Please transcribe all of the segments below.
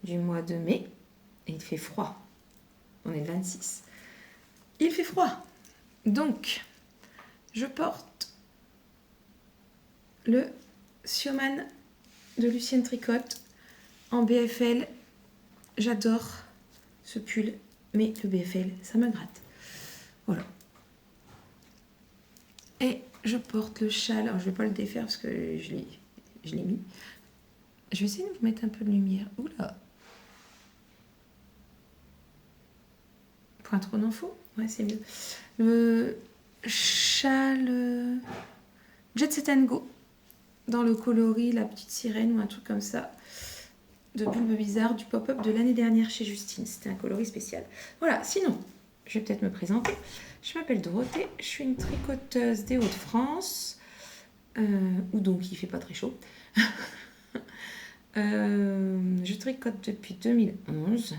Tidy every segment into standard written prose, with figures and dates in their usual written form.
du mois de mai. Et il fait froid. On est le 26. Il fait froid. Donc, je porte le Sioman de Lucienne Tricotte en BFL. J'adore ce pull, mais le BFL, ça me gratte. Voilà. Et je porte le châle. Alors, je ne vais pas le défaire parce que je l'ai mis. Je vais essayer de vous mettre un peu de lumière. Oula. Point trop d'infos. Ouais, c'est mieux. Le châle Jet Set and Go. Dans le coloris La Petite Sirène ou un truc comme ça. De Bulbe Bizarre du pop-up de l'année dernière chez Justine. C'était un coloris spécial. Voilà, sinon, je vais peut-être me présenter. Je m'appelle Dorothée, je suis une tricoteuse des Hauts-de-France, où donc il ne fait pas très chaud. Je tricote depuis 2011.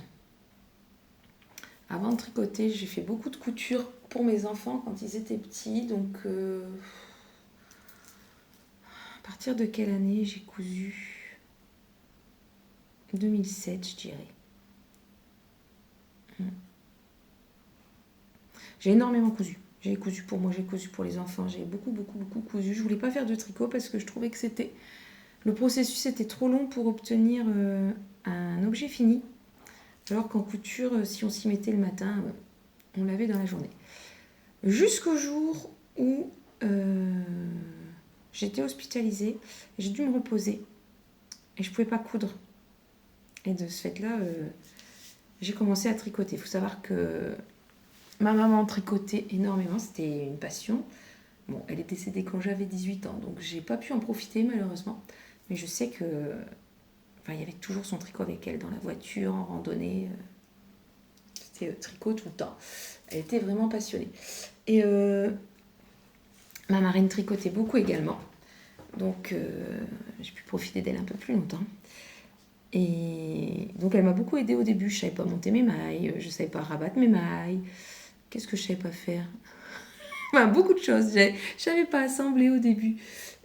Avant de tricoter, j'ai fait beaucoup de couture pour mes enfants quand ils étaient petits. Donc, à partir de quelle année j'ai cousu ? 2007, je dirais. J'ai énormément cousu. J'ai cousu pour moi, j'ai cousu pour les enfants. J'ai beaucoup cousu. Je voulais pas faire de tricot parce que je trouvais que c'était... Le processus était trop long pour obtenir un objet fini. Alors qu'en couture, si on s'y mettait le matin, on l'avait dans la journée. Jusqu'au jour où j'étais hospitalisée. J'ai dû me reposer. Et je pouvais pas coudre. Et de ce fait-là, j'ai commencé à tricoter. Il faut savoir que ma maman tricotait énormément. C'était une passion. Bon, elle est décédée quand j'avais 18 ans. Donc, j'ai pas pu en profiter, malheureusement. Mais je sais que... Enfin, il y avait toujours son tricot avec elle dans la voiture, en randonnée. C'était tricot tout le temps. Elle était vraiment passionnée. Et ma marraine tricotait beaucoup également. Donc, j'ai pu profiter d'elle un peu plus longtemps. Et donc, elle m'a beaucoup aidée au début. Je savais pas monter mes mailles, je savais pas rabattre mes mailles. Qu'est-ce que je savais pas faire ? Enfin, beaucoup de choses. Je savais pas assembler au début.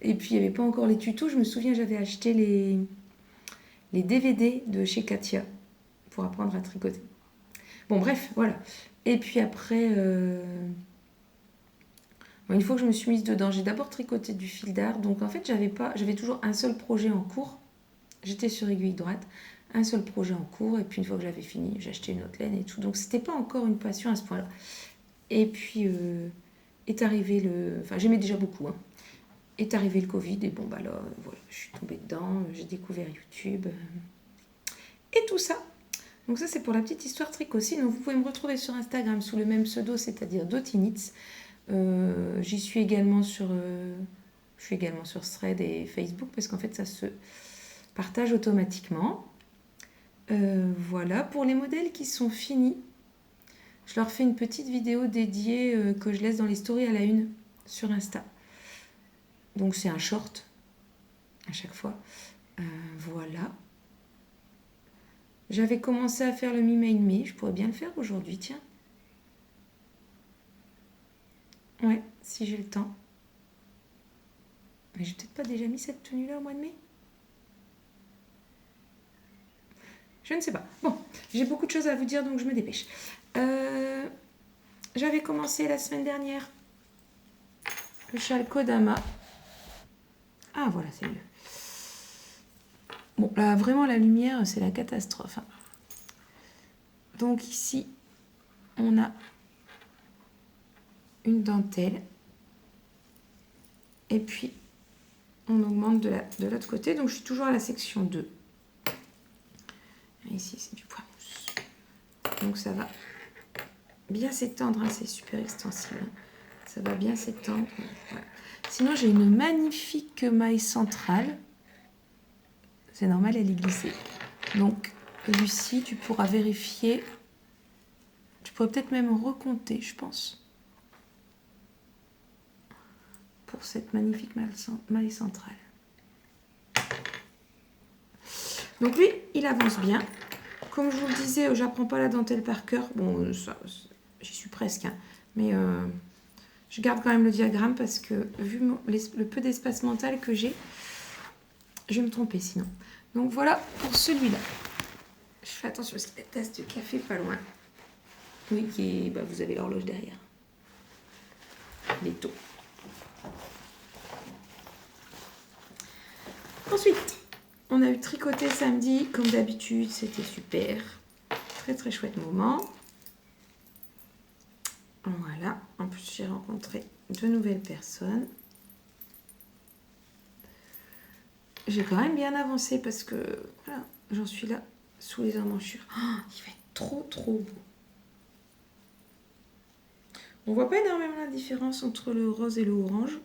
Et puis, il n'y avait pas encore les tutos. Je me souviens, j'avais acheté les DVD de chez Katia pour apprendre à tricoter. Bon, bref, voilà. Et puis après, une fois que je me suis mise dedans, j'ai d'abord tricoté du fil d'art. Donc, en fait, j'avais toujours un seul projet en cours. J'étais sur aiguille droite, un seul projet en cours. Et puis, une fois que j'avais fini, j'achetais une autre laine et tout. Donc, c'était pas encore une passion à ce point-là. Et puis, est arrivé le... Enfin, j'aimais déjà beaucoup, hein. Est arrivé le Covid et bon, bah là, voilà, je suis tombée dedans. J'ai découvert YouTube et tout ça. Donc ça, c'est pour la petite histoire tricot. Sinon, vous pouvez me retrouver sur Instagram sous le même pseudo, c'est-à-dire Dotinitz. J'y suis également sur... je suis également sur Thread et Facebook parce qu'en fait, ça se partage automatiquement. Voilà. Pour les modèles qui sont finis, je leur fais une petite vidéo dédiée que je laisse dans les stories à la une sur Insta. Donc, c'est un short à chaque fois. Voilà. J'avais commencé à faire le mi-made me. Je pourrais bien le faire aujourd'hui, tiens. Ouais, si j'ai le temps. Mais j'ai peut-être pas déjà mis cette tenue-là au mois de mai. Je ne sais pas. Bon, j'ai beaucoup de choses à vous dire, donc je me dépêche. J'avais commencé la semaine dernière le châle Kodama. Ah, voilà, c'est mieux. Bon, là, vraiment, la lumière, c'est la catastrophe, hein. Donc ici, on a une dentelle. Et puis, on augmente de l'autre côté. Donc, je suis toujours à la section 2. Et ici, c'est du point mousse. Donc, ça va bien s'étendre, hein. C'est super extensible, hein. Ça va bien s'étendre. Voilà. Sinon, j'ai une magnifique maille centrale. C'est normal, elle est glissée. Donc, Lucie, tu pourras vérifier. Tu pourrais peut-être même recompter, je pense. Pour cette magnifique maille centrale. Donc lui, il avance bien. Comme je vous le disais, j'apprends pas la dentelle par cœur. Bon, j'y suis presque, hein. Mais je garde quand même le diagramme parce que vu le peu d'espace mental que j'ai, je vais me tromper sinon. Donc voilà pour celui-là. Je fais attention parce qu'il y a des tasses de café pas loin. Oui, qui est, bah, vous avez l'horloge derrière. Les taux. Ensuite, on a eu tricoté samedi, comme d'habitude, c'était super. Très très chouette moment. Voilà, en plus j'ai rencontré de nouvelles personnes. J'ai quand même bien avancé parce que voilà, j'en suis là sous les emmanchures. Oh, il va être trop trop beau. On voit pas énormément la différence entre le rose et le orange.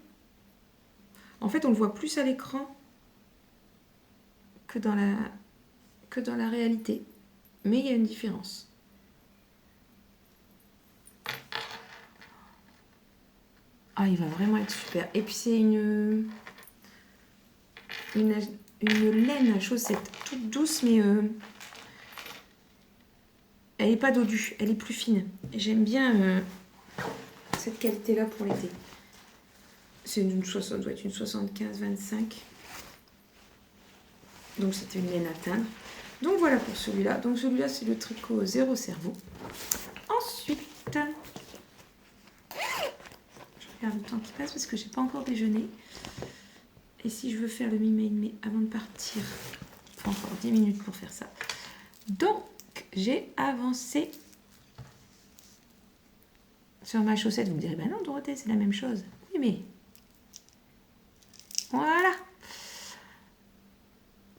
En fait, on le voit plus à l'écran que dans la réalité. Mais il y a une différence. Ah, il va vraiment être super. Et puis c'est une laine à chaussettes toute douce, mais elle n'est pas dodue, elle est plus fine. J'aime bien cette qualité-là pour l'été. C'est une 60, doit être une 75-25. Donc c'était une laine à teindre. Donc voilà pour celui-là. Donc celui-là, c'est le tricot Zéro Cerveau. Ensuite, je regarde le temps qui passe parce que j'ai pas encore déjeuné. Et si je veux faire le mi-made, mais avant de partir, il faut encore 10 minutes pour faire ça. Donc, j'ai avancé sur ma chaussette. Vous me direz, ben non, Dorothée, c'est la même chose. Oui, mais voilà.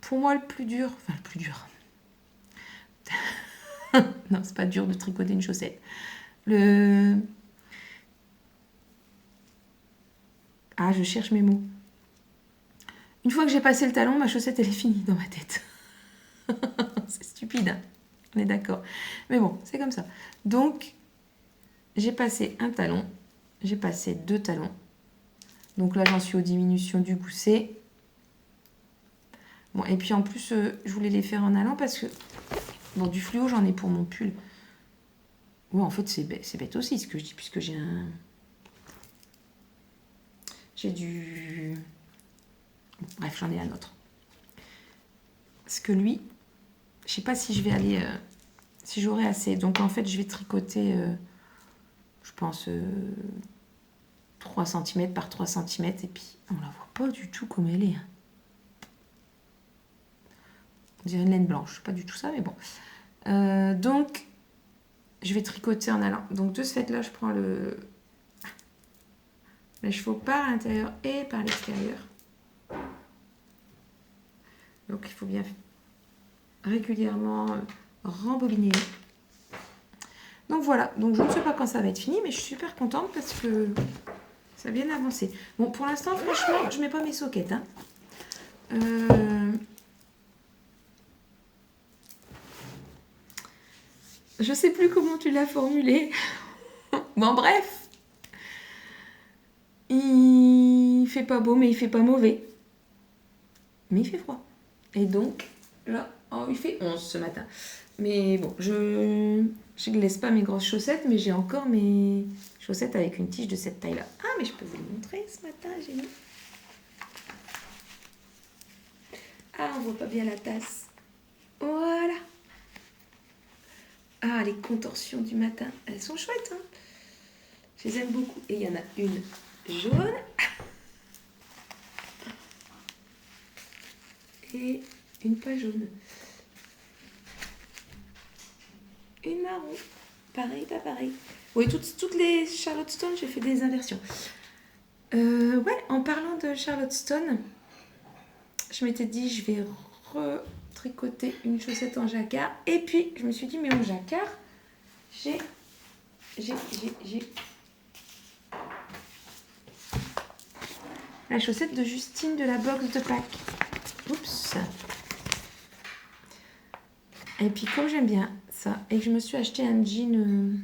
Pour moi, le plus dur, enfin le plus dur. Non, c'est pas dur de tricoter une chaussette. Ah, je cherche mes mots. Une fois que j'ai passé le talon, ma chaussette, elle est finie dans ma tête. C'est stupide, hein, on est d'accord. Mais bon, c'est comme ça. Donc, j'ai passé un talon, j'ai passé 2 talons. Donc là, j'en suis aux diminutions du gousset. Bon, et puis en plus, je voulais les faire en allant parce que... Bon, du fluo, j'en ai pour mon pull. Ouais, en fait, c'est bête aussi ce que je dis, puisque j'ai un... J'ai du... Bref, j'en ai un autre. Parce que lui, je sais pas si je vais aller... si j'aurai assez. Donc en fait, je vais tricoter, je pense, 3 cm par 3 cm. Et puis, on la voit pas du tout comme elle est. On dirait une laine blanche. Pas du tout ça, mais bon. Donc, je vais tricoter en allant. Donc de ce fait-là, je prends le chevaux par l'intérieur et par l'extérieur. Donc il faut bien régulièrement rembobiner. Donc voilà, donc je ne sais pas quand ça va être fini, mais je suis super contente parce que ça a bien avancé. Bon, pour l'instant, franchement, je ne mets pas mes sockets. Hein. Je sais plus comment tu l'as formulé. Bon, bref. Il fait pas beau, mais il fait pas mauvais. Mais il fait froid. Et donc, là, oh, il fait 11 ce matin. Mais bon, je ne laisse pas mes grosses chaussettes, mais j'ai encore mes chaussettes avec une tige de cette taille-là. Ah, mais je peux vous le montrer ce matin, j'ai mis. Ah, on voit pas bien la tasse. Voilà. Ah, les contorsions du matin, elles sont chouettes, hein. Je les aime beaucoup. Et il y en a une jaune. Et une pas jaune. Une marron. Pareil, pas pareil. Oui, toutes les Charlotte Stone, j'ai fait des inversions. Ouais, en parlant de Charlotte Stone, je m'étais dit, je vais retricoter une chaussette en jacquard. Et puis, je me suis dit, mais en jacquard, j'ai la chaussette de Justine de la box de Pâques. Oups. Et puis, comme j'aime bien ça, et que je me suis acheté un jean...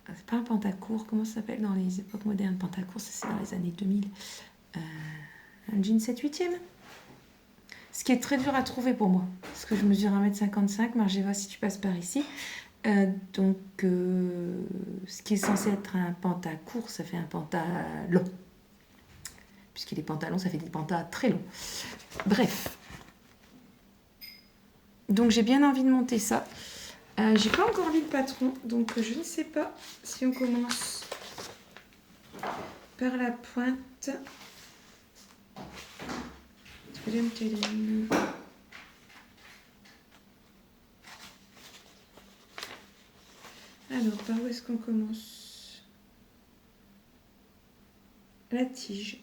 c'est pas un pantacourt, comment ça s'appelle dans les époques modernes? Pantacourt, c'est dans les années 2000. Un jean 7/8e. Ce qui est très dur à trouver pour moi. Parce que je mesure 1m55, Margeva, si tu passes par ici. Donc, ce qui est censé être un pantacourt, ça fait un pantalon. Puisqu'il est pantalon, ça fait des pantas très longs. Bref. Donc j'ai bien envie de monter ça. J'ai pas encore lu le patron, donc je ne sais pas si on commence par la pointe. Alors, par où est-ce qu'on commence? La tige.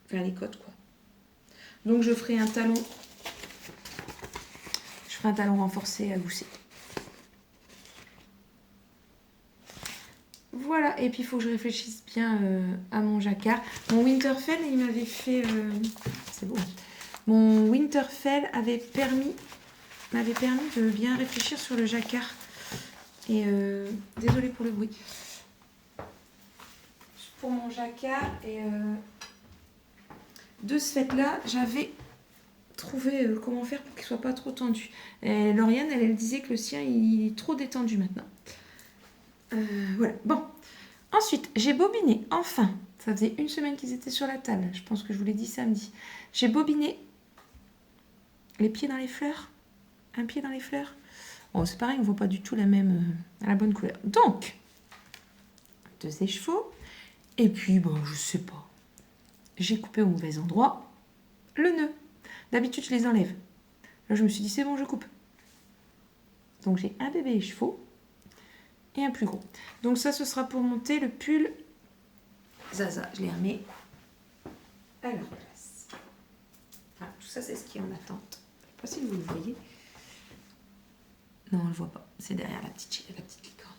Enfin, les côtes, quoi. Donc, je ferai un talon. Je ferai un talon renforcé à gousset. Voilà, et puis il faut que je réfléchisse bien à mon jacquard. Mon Winterfell, il m'avait fait... c'est beau. Mon Winterfell m'avait permis de bien réfléchir sur le jacquard. Et désolée pour le bruit. Pour mon jacquard, et de ce fait-là, j'avais trouvé comment faire pour qu'il soit pas trop tendu. Et Lauriane, elle disait que le sien, il est trop détendu maintenant. Voilà, bon. Ensuite, j'ai bobiné, enfin. Ça faisait une semaine qu'ils étaient sur la table. Je pense que je vous l'ai dit samedi. J'ai bobiné les pieds dans les fleurs. Un pied dans les fleurs. Bon, c'est pareil, on ne voit pas du tout la même, la bonne couleur. Donc, 2 écheveaux. Et puis, bon, je sais pas. J'ai coupé au mauvais endroit le nœud. D'habitude, je les enlève. Là, je me suis dit, c'est bon, je coupe. Donc, j'ai un bébé écheveau et un plus gros. Donc, ça, ce sera pour monter le pull Zaza. Je les remets à leur place. Voilà, tout ça, c'est ce qui est en attente. Je ne sais pas si vous le voyez. Non, on ne le voit pas. C'est derrière la petite licorne.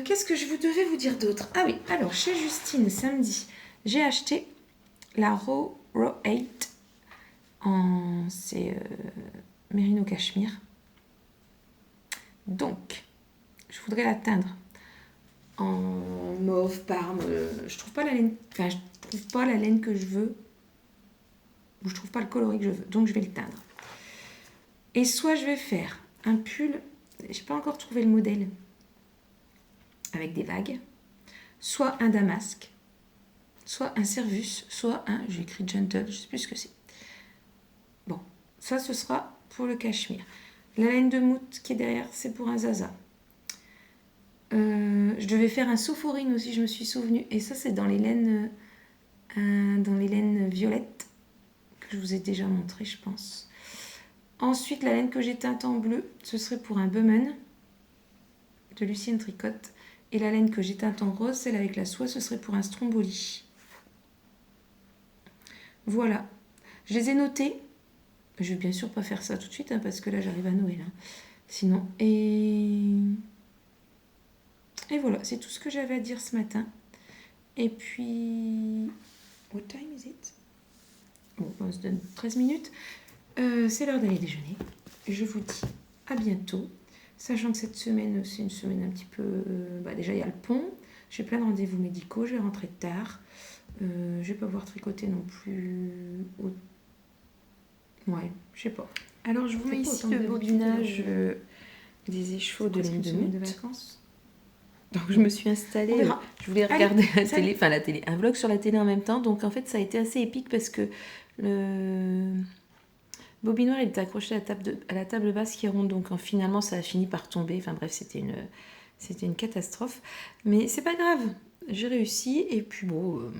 Qu'est-ce que je devais vous dire d'autre? Ah oui, alors, chez Justine, samedi, j'ai acheté la Raw 8 en... c'est Merino Cachemire. Donc, je voudrais la teindre en mauve, parme. Je trouve pas la laine, enfin, je trouve pas la laine que je veux. Ou je trouve pas le coloris que je veux. Donc, je vais le teindre. Et soit je vais faire un pull, j'ai pas encore trouvé le modèle, avec des vagues, soit un damasque, soit un Servus, soit un, j'ai écrit gentle, je sais plus ce que c'est. Bon, ça ce sera pour le cachemire. La laine de moute qui est derrière, c'est pour un Zaza. Je devais faire un Sophoryne aussi, je me suis souvenue. Et ça, c'est dans les laines violettes, que je vous ai déjà montré, je pense. Ensuite, la laine que j'ai teinte en bleu, ce serait pour un Böhmen de Lucienne Tricotte. Et la laine que j'ai teinte en rose, celle avec la soie, ce serait pour un Stromboli. Voilà. Je les ai notés. Je vais bien sûr pas faire ça tout de suite, hein, parce que là, j'arrive à Noël. Hein. Sinon, et voilà, c'est tout ce que j'avais à dire ce matin. Et puis... What time is it? Bon, on se donne 13 minutes. C'est l'heure d'aller déjeuner. Je vous dis à bientôt. Sachant que cette semaine, c'est une semaine un petit peu... déjà, il y a le pont. J'ai plein de rendez-vous médicaux. Je vais rentrer tard. Je vais pas pouvoir tricoter non plus. Ouais, je sais pas. Alors, je vous mets ici le bobinage des écheveaux de laine de mute. De vacances. Donc, je me suis installée. Je voulais regarder la télé, un vlog sur la télé en même temps. Donc, en fait, ça a été assez épique parce que le bobinoir il était accroché à la table basse qui est ronde. Donc, finalement, ça a fini par tomber. Enfin, bref, c'était une catastrophe. Mais c'est pas grave. J'ai réussi. Et puis, bon,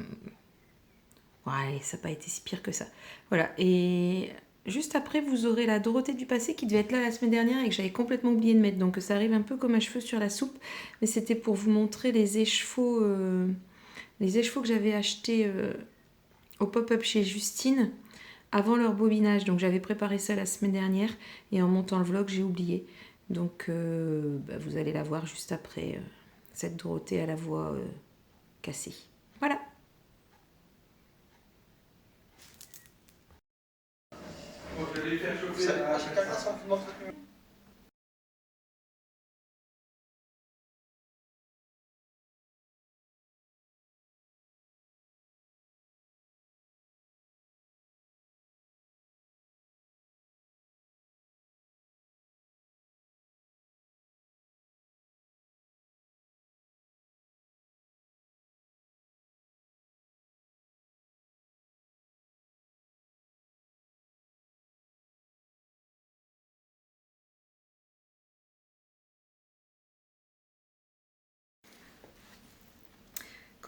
ouais, ça n'a pas été si pire que ça. Voilà. Et juste après, vous aurez la Dorothée du passé qui devait être là la semaine dernière et que j'avais complètement oublié de mettre. Donc ça arrive un peu comme un cheveu sur la soupe. Mais c'était pour vous montrer les écheveaux que j'avais achetés au pop-up chez Justine avant leur bobinage. Donc j'avais préparé ça la semaine dernière et en montant le vlog, j'ai oublié. Donc vous allez la voir juste après cette Dorothée à la voix cassée. Voilà. Je vais les faire chauffer.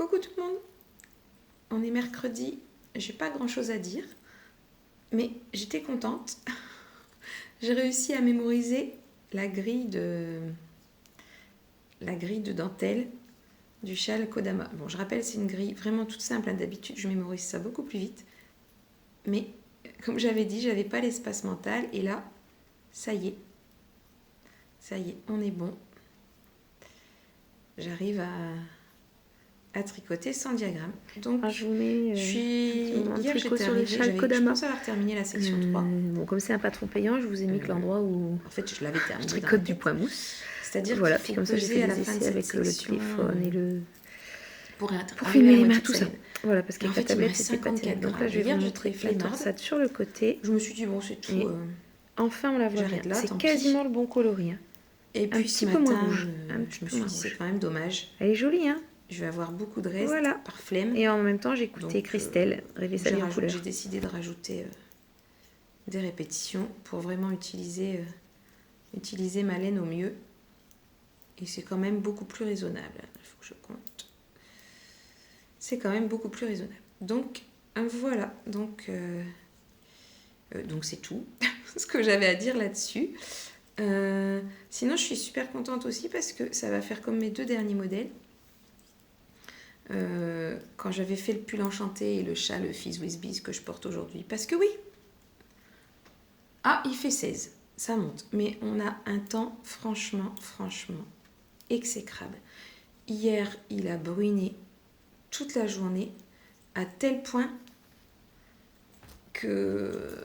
Coucou tout le monde. On est mercredi, j'ai pas grand chose à dire, mais j'étais contente. J'ai réussi à mémoriser la grille de dentelle du châle Kodama. Bon, je rappelle, c'est une grille vraiment toute simple, hein. D'habitude, je mémorise ça beaucoup plus vite. Mais comme j'avais dit, j'avais pas l'espace mental. Et là, ça y est. Ça y est, on est bon. J'arrive à tricoter sans diagramme. Donc, je vous mets hier, j'étais arrivée, je pense avoir terminé la section 3. Bon, comme c'est un patron payant, je vous ai mis que l'endroit où en fait, je l'avais terminé. Je tricote du point mousse. C'est-à-dire voilà, qu'il faut puis comme ça, j'ai fait des essais avec le téléphone et le... Pour filmer les mains, tout ça. Voilà, parce qu'avec la tablette, c'était pas terrible. Donc là, je vais vous montrer la torsade sur le côté. Je me suis dit, bon, c'est tout. Enfin, on la voit bien. C'est quasiment le bon coloris. Hein. Et puis, un petit peu moins rouge. Je me suis dit, c'est quand même dommage. Elle est jolie, hein. Je vais avoir beaucoup de restes par flemme. Et en même temps, j'ai écouté Christelle, Rêver sa vie en couleur. J'ai décidé de rajouter des répétitions pour vraiment utiliser ma laine au mieux. Et c'est quand même beaucoup plus raisonnable. Il faut que je compte. C'est quand même beaucoup plus raisonnable. Donc, voilà. Donc c'est tout ce que j'avais à dire là-dessus. Sinon, je suis super contente aussi parce que ça va faire comme mes 2 derniers modèles. Quand j'avais fait le pull enchanté et le châle Fizz with Bees que je porte aujourd'hui. Parce que oui, il fait 16, ça monte. Mais on a un temps franchement exécrable. Hier, il a bruiné toute la journée à tel point que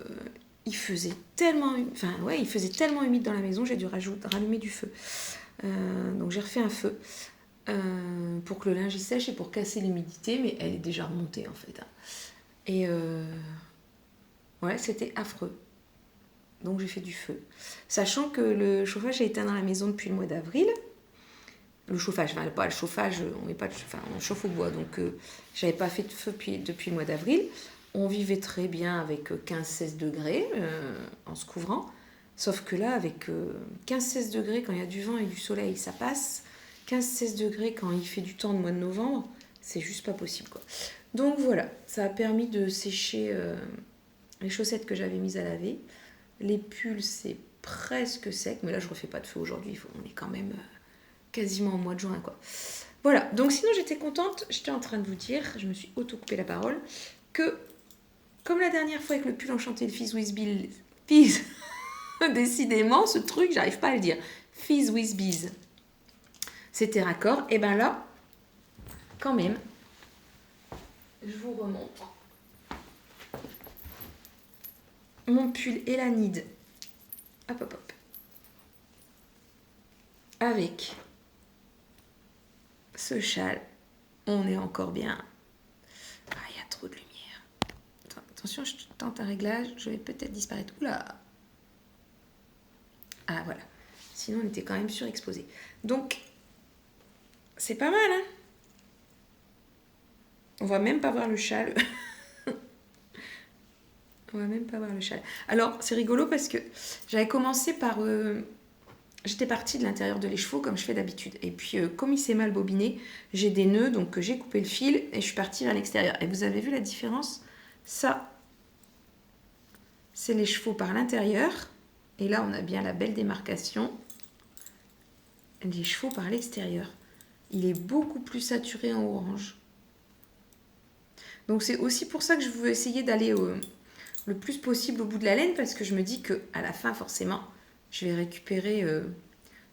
il faisait tellement humide dans la maison, j'ai dû rallumer du feu. Donc j'ai refait un feu. Pour que le linge y sèche et pour casser l'humidité, mais elle est déjà remontée en fait. Et c'était affreux. Donc j'ai fait du feu. Sachant que le chauffage a éteint dans la maison depuis le mois d'avril. Le chauffage, pas le chauffage, on chauffe au bois, donc j'avais pas fait de feu depuis le mois d'avril. On vivait très bien avec 15-16 degrés en se couvrant. Sauf que là, avec 15-16 degrés, quand il y a du vent et du soleil, ça passe. 15-16 degrés quand il fait du temps de mois de novembre, c'est juste pas possible, quoi. Donc voilà, ça a permis de sécher les chaussettes que j'avais mises à laver. Les pulls, c'est presque sec, mais là je refais pas de feu aujourd'hui, on est quand même quasiment au mois de juin, quoi. Voilà, donc sinon j'étais contente, j'étais en train de vous dire, je me suis auto-coupé la parole, que comme la dernière fois avec le pull enchanté de Fizz with Bees, décidément ce truc, j'arrive pas à le dire, Fizz with Bees, c'était raccord, et ben là, quand même, je vous remontre mon pull Elanide, hop, avec ce châle, on est encore bien. Il y a trop de lumière. Attention, je tente un réglage, je vais peut-être disparaître. Oula. Voilà. Sinon, on était quand même surexposé. Donc, c'est pas mal, hein. On va même pas voir le châle. Alors, c'est rigolo parce que j'avais commencé par... j'étais partie de l'intérieur de l'écheveau comme je fais d'habitude. Et puis, comme il s'est mal bobiné, j'ai des nœuds, donc j'ai coupé le fil et je suis partie vers l'extérieur. Et vous avez vu la différence ? Ça, c'est l'écheveau par l'intérieur. Et là, on a bien la belle démarcation. L'écheveau par l'extérieur. Il est beaucoup plus saturé en orange. Donc, c'est aussi pour ça que je veux essayer d'aller le plus possible au bout de la laine, parce que je me dis qu'à la fin, forcément, je vais récupérer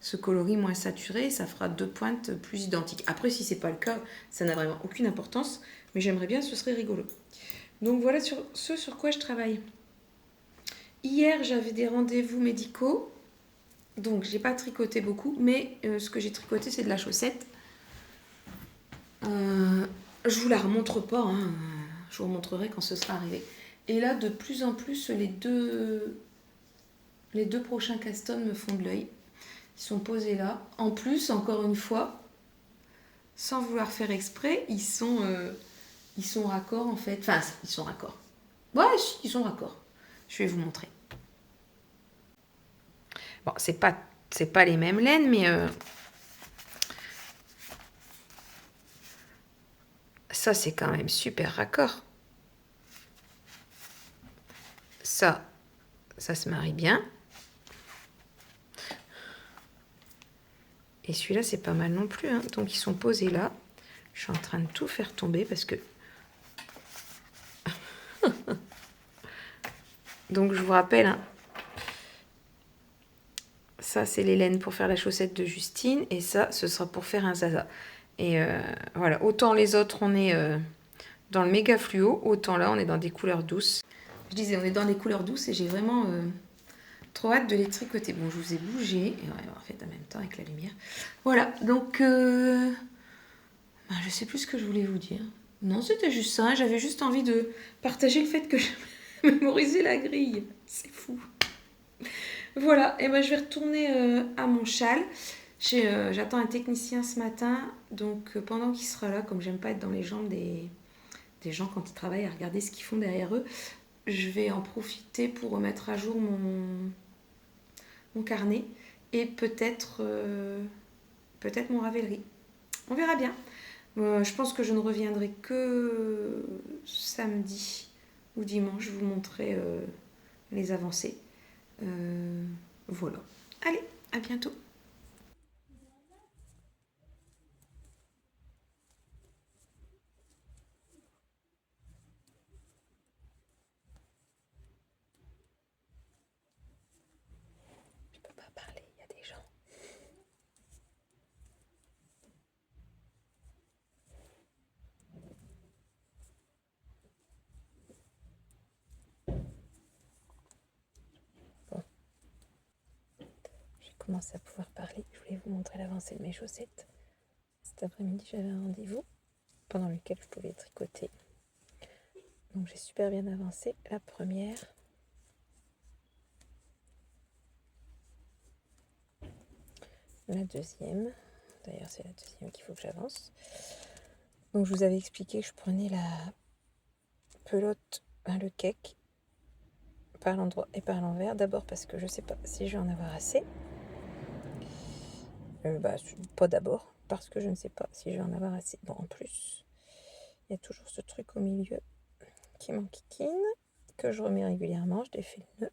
ce coloris moins saturé, ça fera 2 pointes plus identiques. Après, si c'est pas le cas, ça n'a vraiment aucune importance, mais j'aimerais bien, ce serait rigolo. Donc voilà ce sur quoi je travaille. Hier, j'avais des rendez-vous médicaux, donc j'ai pas tricoté beaucoup, mais ce que j'ai tricoté, c'est de la chaussette. Je vous la remontre pas, hein. Je vous remontrerai quand ce sera arrivé. Et là, de plus en plus, les deux prochains castons me font de l'œil. Ils sont posés là. En plus, encore une fois, sans vouloir faire exprès, ils sont raccords en fait. Enfin, ils sont raccords. Ouais, si, ils sont raccords. Je vais vous montrer. Bon, c'est pas les mêmes laines, mais ça, c'est quand même super raccord. Ça se marie bien. Et celui-là, c'est pas mal non plus. Hein. Donc, ils sont posés là. Je suis en train de tout faire tomber parce que... Donc, je vous rappelle, hein, ça, c'est les laines pour faire la chaussette de Justine. Et ça, ce sera pour faire un Zaza. Et voilà, autant les autres, on est dans le méga fluo, autant là, on est dans des couleurs douces. Je disais, on est dans des couleurs douces et j'ai vraiment trop hâte de les tricoter. Bon, je vous ai bougé, et en fait, en même temps, avec la lumière. Voilà, donc, je sais plus ce que je voulais vous dire. Non, c'était juste ça. J'avais juste envie de partager le fait que je mémorisais la grille. C'est fou. Voilà, et ben je vais retourner à mon châle. J'attends un technicien ce matin, donc pendant qu'il sera là, comme j'aime pas être dans les jambes des gens quand ils travaillent à regarder ce qu'ils font derrière eux, je vais en profiter pour remettre à jour mon carnet et peut-être mon Ravelry. On verra bien. Je pense que je ne reviendrai que samedi ou dimanche, je vous montrerai les avancées. Voilà. Allez, à bientôt. Je peux pas parler, il y a des gens. Bon. J'ai commencé à pouvoir parler. Je voulais vous montrer l'avancée de mes chaussettes. Cet après-midi, j'avais un rendez-vous pendant lequel je pouvais tricoter. Donc j'ai super bien avancé la première. La deuxième. D'ailleurs, c'est la deuxième qu'il faut que j'avance. Donc je vous avais expliqué que je prenais la pelote, le cake, par l'endroit et par l'envers. D'abord parce que je sais pas si je vais en avoir assez. Pas d'abord, parce que je ne sais pas si je vais en avoir assez. Bon, en plus, il y a toujours ce truc au milieu qui m'enquiquine, que je remets régulièrement. Je défais le nœud.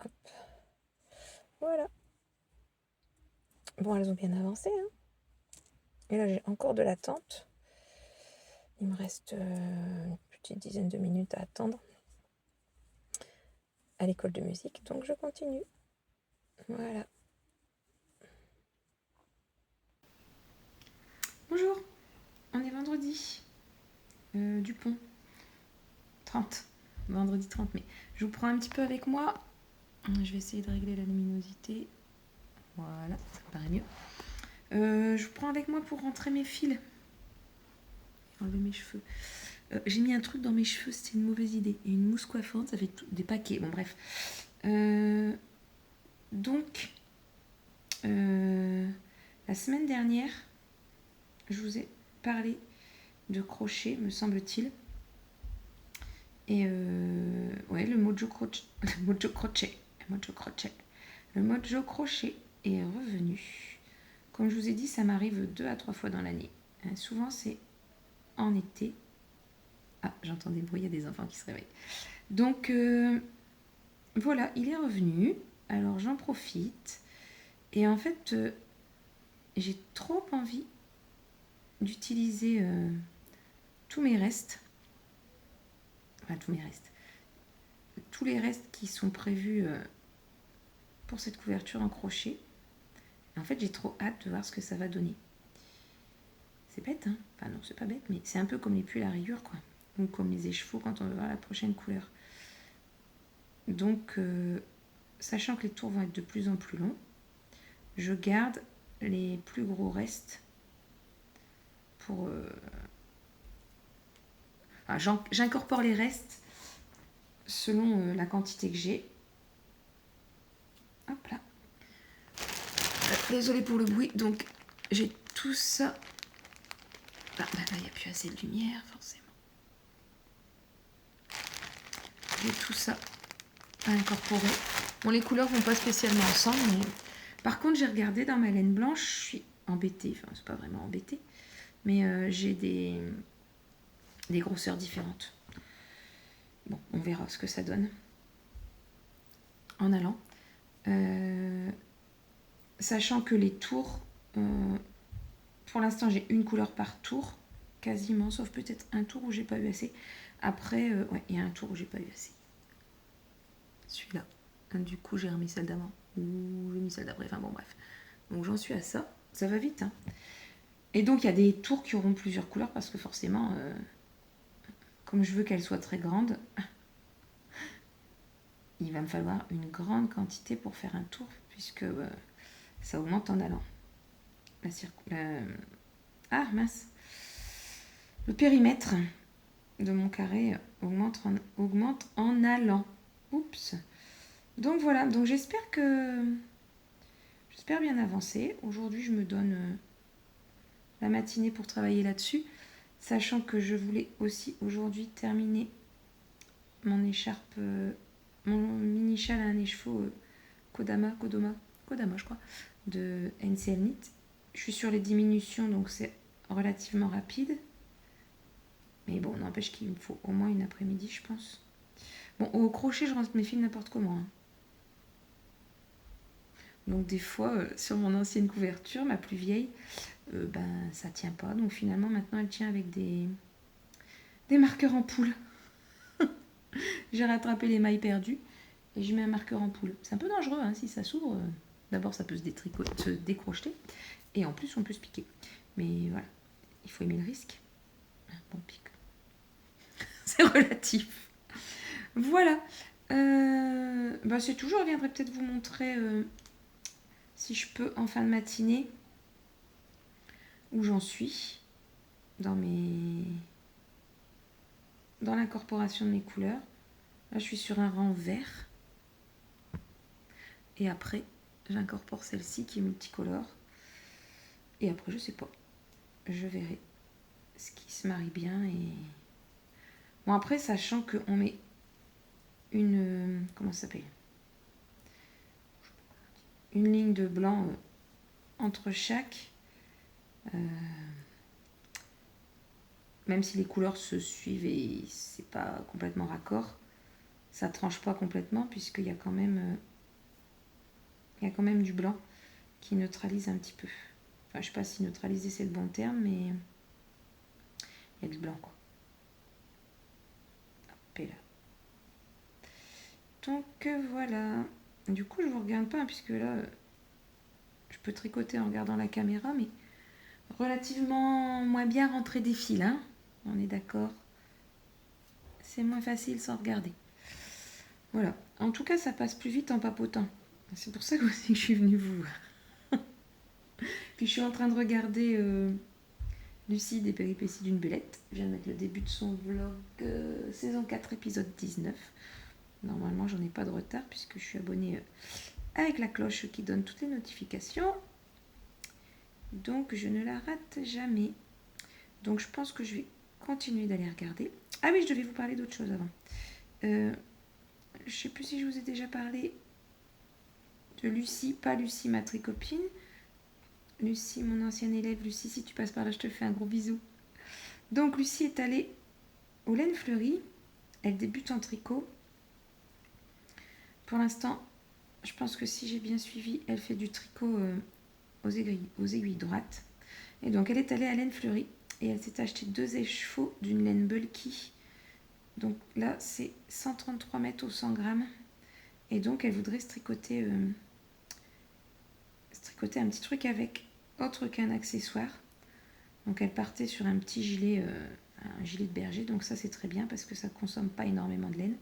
Hop. Voilà. Bon, elles ont bien avancé. Hein. Et là, j'ai encore de l'attente. Il me reste une petite dizaine de minutes à attendre à l'école de musique. Donc, je continue. Voilà. Bonjour. On est vendredi. Du pont. 30. Vendredi 30 mai. Je vous prends un petit peu avec moi. Je vais essayer de régler la luminosité. Voilà, ça me paraît mieux. Je vous prends avec moi pour rentrer mes fils. Enlever mes cheveux. J'ai mis un truc dans mes cheveux, c'était une mauvaise idée. Et une mousse coiffante, ça fait des paquets. Bon, bref. Donc, la semaine dernière, je vous ai parlé de crochet, me semble-t-il. Et ouais, le mojo crochet. Le mojo crochet est revenu. Comme je vous ai dit, ça m'arrive 2 à 3 fois dans l'année. Souvent, c'est en été. Ah, j'entends des bruits, il y a des enfants qui se réveillent. Donc, voilà, il est revenu. Alors, j'en profite. Et en fait, j'ai trop envie d'utiliser tous mes restes. Enfin, tous mes restes. Tous les restes qui sont prévus pour cette couverture en crochet. Et en fait, j'ai trop hâte de voir ce que ça va donner. C'est bête, hein? Enfin non, c'est pas bête, mais c'est un peu comme les pulls à rayures, quoi. Ou comme les écheveaux quand on veut voir la prochaine couleur. Donc, sachant que les tours vont être de plus en plus longs, je garde les plus gros restes pour... j'incorpore les restes selon la quantité que j'ai. Hop là. Désolée pour le bruit. Donc, j'ai tout ça. Ah, bah là, il n'y a plus assez de lumière, forcément. J'ai tout ça à incorporer. Bon, les couleurs vont pas spécialement ensemble, mais... Par contre, j'ai regardé dans ma laine blanche, je suis embêtée. Enfin, c'est pas vraiment embêtée. Mais j'ai des grosseurs différentes. Bon, on verra ce que ça donne en allant. Sachant que les tours, pour l'instant j'ai une couleur par tour, quasiment, sauf peut-être un tour où j'ai pas eu assez. Après, ouais, il y a un tour où j'ai pas eu assez. Celui-là. Du coup, j'ai remis celle d'avant. Ou j'ai mis celle d'après. Enfin bon, bref. Donc j'en suis à ça. Ça va vite, hein. Et donc il y a des tours qui auront plusieurs couleurs parce que forcément, comme je veux qu'elle soit très grande, il va me falloir une grande quantité pour faire un tour puisque ça augmente en allant. Ah mince. Le périmètre de mon carré augmente en allant. Oups. Donc voilà, donc j'espère bien avancer. Aujourd'hui, je me donne la matinée pour travailler là-dessus, sachant que je voulais aussi aujourd'hui terminer mon écharpe, mon mini châle à un écheveau Kodama, je crois, de NCL Knit. Je suis sur les diminutions, donc c'est relativement rapide. Mais bon, n'empêche qu'il me faut au moins une après-midi, je pense. Bon, au crochet, je rentre mes fils n'importe comment, hein. Donc des fois, sur mon ancienne couverture, ma plus vieille, ça tient pas. Donc finalement, maintenant, elle tient avec des marqueurs en poule. J'ai rattrapé les mailles perdues et je mets un marqueur en poule. C'est un peu dangereux, hein, si ça s'ouvre. D'abord, ça peut se décrocheter et en plus, on peut se piquer. Mais voilà, il faut aimer le risque. Bon pic. C'est relatif. Voilà. C'est tout. Je reviendrai peut-être vous montrer, si je peux, en fin de matinée, où j'en suis dans l'incorporation de mes couleurs. Là, je suis sur un rang vert. Et après, j'incorpore celle-ci qui est multicolore. Et après, je sais pas. Je verrai ce qui se marie bien. Et bon, après, sachant qu'on met une... comment ça s'appelle ? Une ligne de blanc entre chaque. Même si les couleurs se suivent et c'est pas complètement raccord, ça tranche pas complètement puisqu'il y a quand même du blanc qui neutralise un petit peu. Enfin, je sais pas si neutraliser c'est le bon terme, mais il y a du blanc, quoi. Hop, et là. Donc voilà. Du coup, je vous regarde pas, hein, puisque là, je peux tricoter en regardant la caméra, mais relativement moins bien rentrer des fils, hein. On est d'accord. C'est moins facile sans regarder. Voilà. En tout cas, ça passe plus vite en papotant. C'est pour ça aussi que je suis venue vous voir. Puis je suis en train de regarder Lucie des péripéties d'une belette. Je viens de mettre le début de son vlog, saison 4, épisode 19. Normalement, j'en ai pas de retard puisque je suis abonnée avec la cloche qui donne toutes les notifications. Donc, je ne la rate jamais. Donc, je pense que je vais continuer d'aller regarder. Ah oui, je devais vous parler d'autre chose avant. Je sais plus si je vous ai déjà parlé de Lucie, pas Lucie, ma tricopine. Lucie, mon ancienne élève. Lucie, si tu passes par là, je te fais un gros bisou. Donc, Lucie est allée au Laine Fleurie. Elle débute en tricot. Pour l'instant, je pense que si j'ai bien suivi, elle fait du tricot aux aiguilles droites. Et donc, elle est allée à Laine Fleurie et elle s'est acheté 2 écheveaux d'une laine bulky. Donc là, c'est 133 mètres au 100 grammes. Et donc, elle voudrait se tricoter un petit truc avec autre qu'un accessoire. Donc, elle partait sur un petit gilet, un gilet de berger. Donc, ça, c'est très bien parce que ça ne consomme pas énormément de laine.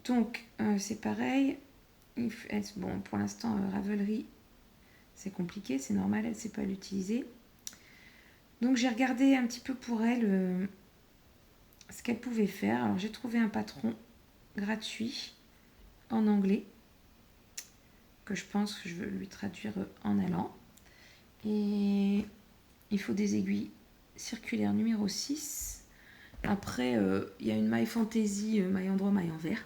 Donc, c'est pareil. Bon, pour l'instant, Ravelry, c'est compliqué. C'est normal, elle ne sait pas l'utiliser. Donc, j'ai regardé un petit peu pour elle ce qu'elle pouvait faire. Alors, j'ai trouvé un patron gratuit en anglais que je pense que je veux lui traduire en allant. Et il faut des aiguilles circulaires numéro 6. Après, il y a une maille fantaisie, maille endroit, maille envers.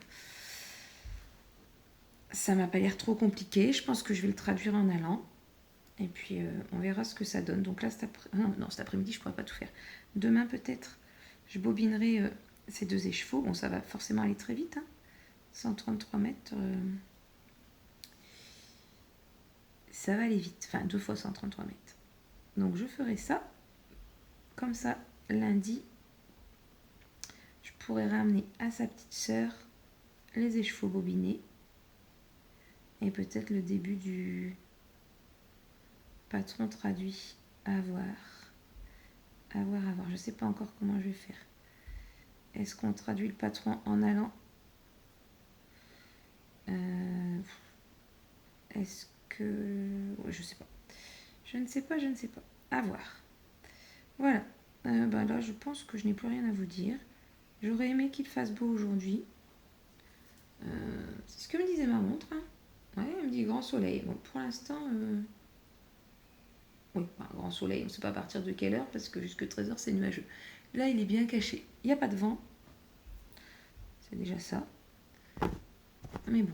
Ça m'a pas l'air trop compliqué. Je pense que je vais le traduire en allant. Et puis on verra ce que ça donne. Donc là, cet après-midi, je ne pourrai pas tout faire. Demain peut-être, je bobinerai ces 2 écheveaux. Bon, ça va forcément aller très vite. 133 mètres, ça va aller vite. Enfin, 2 fois 133 mètres. Donc je ferai ça. Comme ça, lundi, je pourrais ramener à sa petite sœur les écheveaux bobinés. Et peut-être le début du patron traduit. À voir. À voir. Je ne sais pas encore comment je vais faire. Est-ce qu'on traduit le patron en allant Est-ce que... Je ne sais pas. Je ne sais pas. À voir. Voilà. Là, je pense que je n'ai plus rien à vous dire. J'aurais aimé qu'il fasse beau aujourd'hui. C'est ce que me disait ma montre. Hein. Ouais, elle me dit grand soleil. Bon, pour l'instant... Oui, grand soleil, on ne sait pas à partir de quelle heure, parce que jusque 13h, c'est nuageux. Là, il est bien caché. Il n'y a pas de vent. C'est déjà ça. Mais bon.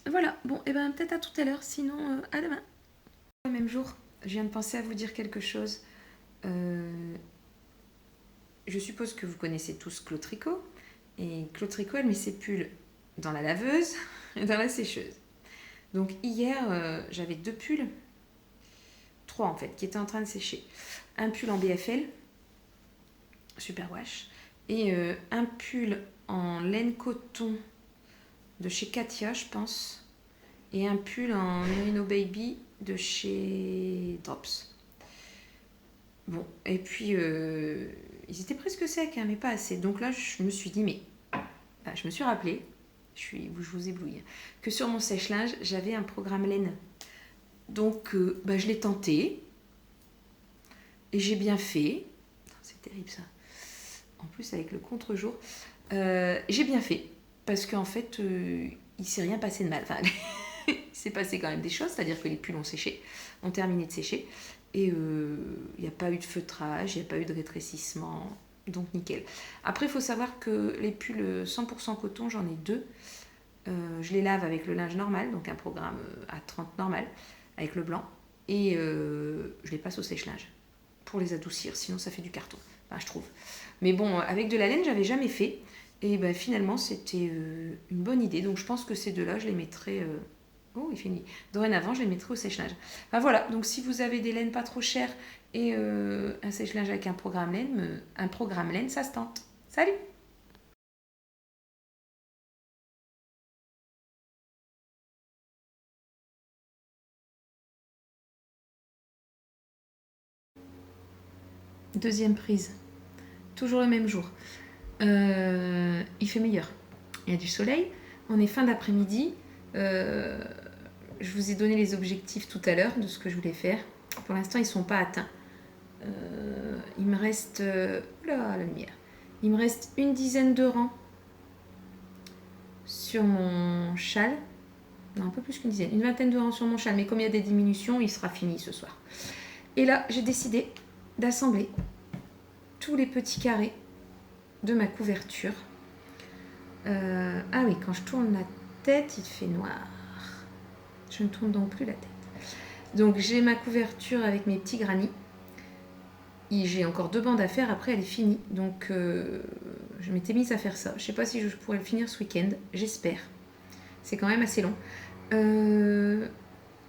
Voilà. Bon, et ben peut-être à tout à l'heure. Sinon, à demain. Le même jour, je viens de penser à vous dire quelque chose. Je suppose que vous connaissez tous Claude Tricot. Et Claude Tricot, elle met ses pulls dans la laveuse et dans la sécheuse. Donc hier, j'avais 2 pulls. 3 en fait, qui étaient en train de sécher. Un pull en BFL, Superwash, et un pull en laine coton de chez Katia, je pense, et un pull en Merino Baby de chez Drops. Bon, et puis ils étaient presque secs, hein, mais pas assez. Donc là, je me suis dit, je me suis rappelé, je vous éblouis, que sur mon sèche-linge, j'avais un programme laine. Donc, je l'ai tenté. Et j'ai bien fait. C'est terrible, ça. En plus, avec le contre-jour. J'ai bien fait. Parce qu'en fait, il ne s'est rien passé de mal. Enfin, il s'est passé quand même des choses. C'est-à-dire que les pulls ont séché. Ont terminé de sécher. Et il n'y a pas eu de feutrage. Il n'y a pas eu de rétrécissement. Donc, nickel. Après, il faut savoir que les pulls 100% coton, j'en ai 2. Je les lave avec le linge normal. Donc, un programme à 30 normal. Avec le blanc, et je les passe au sèche-linge pour les adoucir, sinon ça fait du carton, je trouve. Mais bon, avec de la laine, j'avais jamais fait, et finalement c'était une bonne idée, donc je pense que ces 2-là, je les mettrai... Oh, il finit. Dorénavant, je les mettrai au sèche-linge. Voilà, donc si vous avez des laines pas trop chères et un sèche-linge avec un programme laine, ça se tente. Salut! Deuxième prise. Toujours le même jour. Il fait meilleur. Il y a du soleil. On est fin d'après-midi. Je vous ai donné les objectifs tout à l'heure de ce que je voulais faire. Pour l'instant, ils ne sont pas atteints. Il me reste... la lumière. Il me reste une dizaine de rangs sur mon châle. Non, un peu plus qu'une dizaine. Une vingtaine de rangs sur mon châle. Mais comme il y a des diminutions, il sera fini ce soir. Et là, j'ai décidé d'assembler tous les petits carrés de ma couverture. Ah oui, quand je tourne la tête, il fait noir. Je ne tourne donc plus la tête. Donc j'ai ma couverture avec mes petits granits. Et j'ai encore 2 bandes à faire, après elle est finie. Donc je m'étais mise à faire ça. Je ne sais pas si je pourrais le finir ce week-end. J'espère. C'est quand même assez long.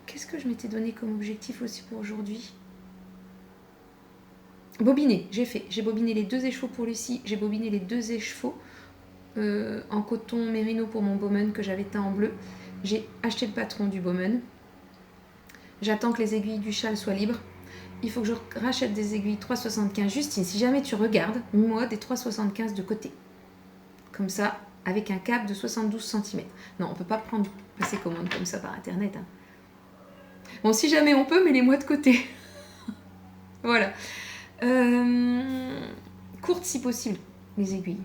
Qu'est-ce que je m'étais donné comme objectif aussi pour aujourd'hui ? Bobiner, j'ai fait. J'ai bobiné les 2 écheveaux pour Lucie. J'ai bobiné les 2 écheveaux en coton mérino pour mon Bowman que j'avais teint en bleu. J'ai acheté le patron du Bowman. J'attends que les aiguilles du châle soient libres. Il faut que je rachète des aiguilles 3,75. Justine, si jamais tu regardes, moi des 3,75 de côté. Comme ça, avec un cap de 72 cm. Non, on ne peut pas passer commande comme ça par internet. Hein. Bon, si jamais on peut, mets-les-moi de côté. Voilà. Courtes si possible, les aiguilles.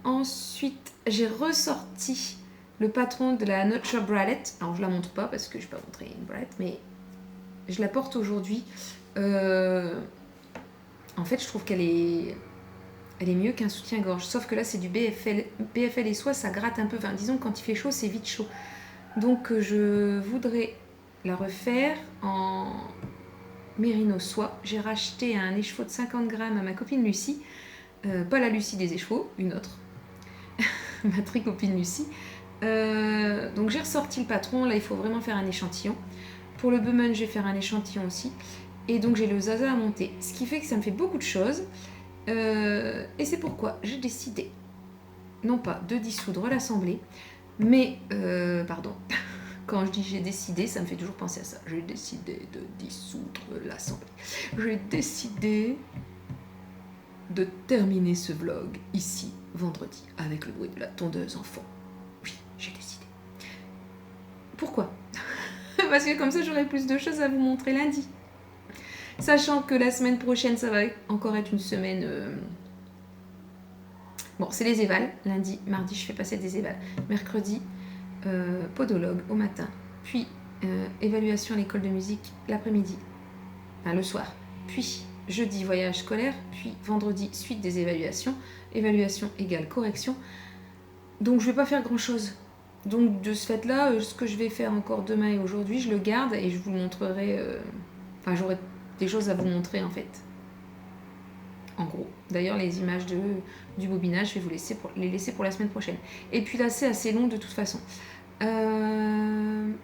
Ensuite, j'ai ressorti le patron de la Notcher Bralette. Alors, je la montre pas parce que je ne vais pas montrer une bralette, mais je la porte aujourd'hui. En fait, je trouve qu'elle est mieux qu'un soutien-gorge. Sauf que là, c'est du BFL et soie, ça gratte un peu. Enfin, disons que quand il fait chaud, c'est vite chaud. Donc je voudrais la refaire en mérino soie. J'ai racheté un écheveau de 50 grammes à ma copine Lucie. Pas la Lucie des écheveaux, une autre. Ma tricopine Lucie. Donc j'ai ressorti le patron. Là, il faut vraiment faire un échantillon. Pour le Bowman, je vais faire un échantillon aussi. Et donc j'ai le Zaza à monter. Ce qui fait que ça me fait beaucoup de choses. Et c'est pourquoi j'ai décidé, non pas de dissoudre l'assemblée, mais, pardon, quand je dis j'ai décidé, ça me fait toujours penser à ça. J'ai décidé de dissoudre l'assemblée. J'ai décidé de terminer ce vlog ici, vendredi, avec le bruit de la tondeuse en fond. Oui, j'ai décidé. Pourquoi? Parce que comme ça, j'aurai plus de choses à vous montrer lundi. Sachant que la semaine prochaine, ça va encore être une semaine... Bon, c'est les évals. Lundi, mardi, je fais passer des évals. Mercredi, podologue au matin. Puis, évaluation à l'école de musique l'après-midi. Enfin, le soir. Puis, jeudi, voyage scolaire. Puis, vendredi, suite des évaluations. Évaluation égale correction. Donc, je ne vais pas faire grand-chose. Donc, de ce fait-là, ce que je vais faire encore demain et aujourd'hui, je le garde et je vous le montrerai... Enfin, j'aurai des choses à vous montrer, en fait. En gros. D'ailleurs, les images du bobinage, je vais vous les laisser pour la semaine prochaine. Et puis là, c'est assez long de toute façon. Ben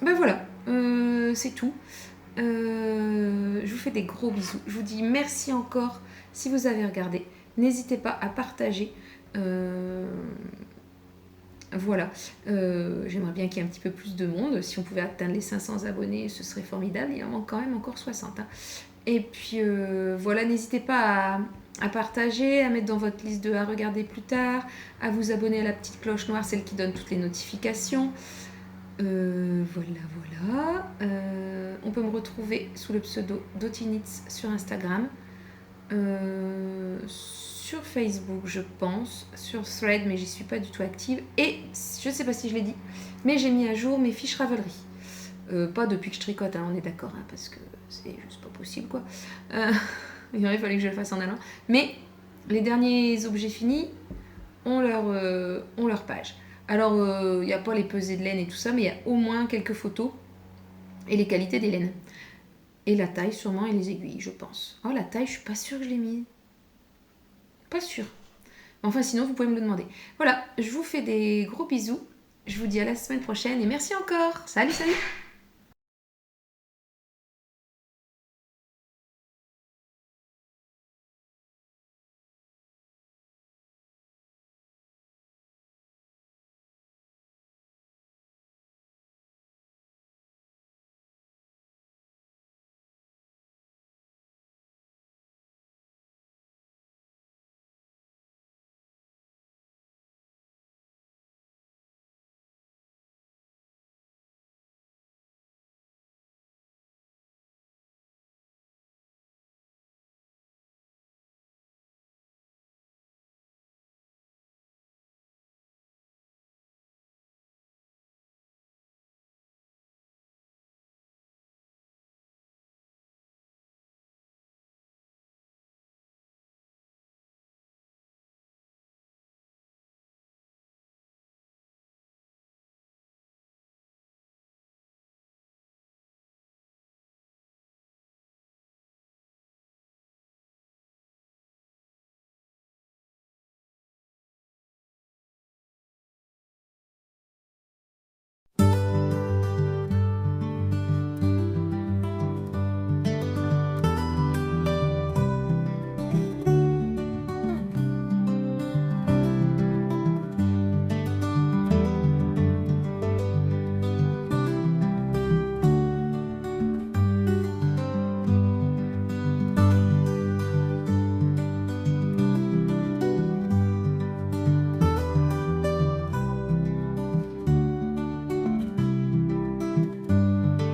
voilà, c'est tout. Je vous fais des gros bisous. Je vous dis merci encore si vous avez regardé. N'hésitez pas à partager. Voilà. J'aimerais bien qu'il y ait un petit peu plus de monde. Si on pouvait atteindre les 500 abonnés, ce serait formidable. Il en manque quand même encore 60. Hein. Et puis voilà, n'hésitez pas à partager, à mettre dans votre liste de à regarder plus tard, à vous abonner à la petite cloche noire, celle qui donne toutes les notifications. Voilà. On peut me retrouver sous le pseudo d'Otinitz sur Instagram, sur Facebook, je pense, sur Thread, mais j'y suis pas du tout active. Et je sais pas si je l'ai dit, mais j'ai mis à jour mes fiches Ravelry. Pas depuis que je tricote, hein, on est d'accord, hein, parce que c'est juste pas possible, quoi. Il aurait fallu que je le fasse en allant. Mais les derniers objets finis ont leur page. Alors, il n'y a pas les pesées de laine et tout ça, mais il y a au moins quelques photos et les qualités des laines. Et la taille, sûrement, et les aiguilles, je pense. Oh, la taille, je suis pas sûre que je l'ai mis. Pas sûre. Enfin, sinon, vous pouvez me le demander. Voilà, je vous fais des gros bisous. Je vous dis à la semaine prochaine et merci encore. Salut.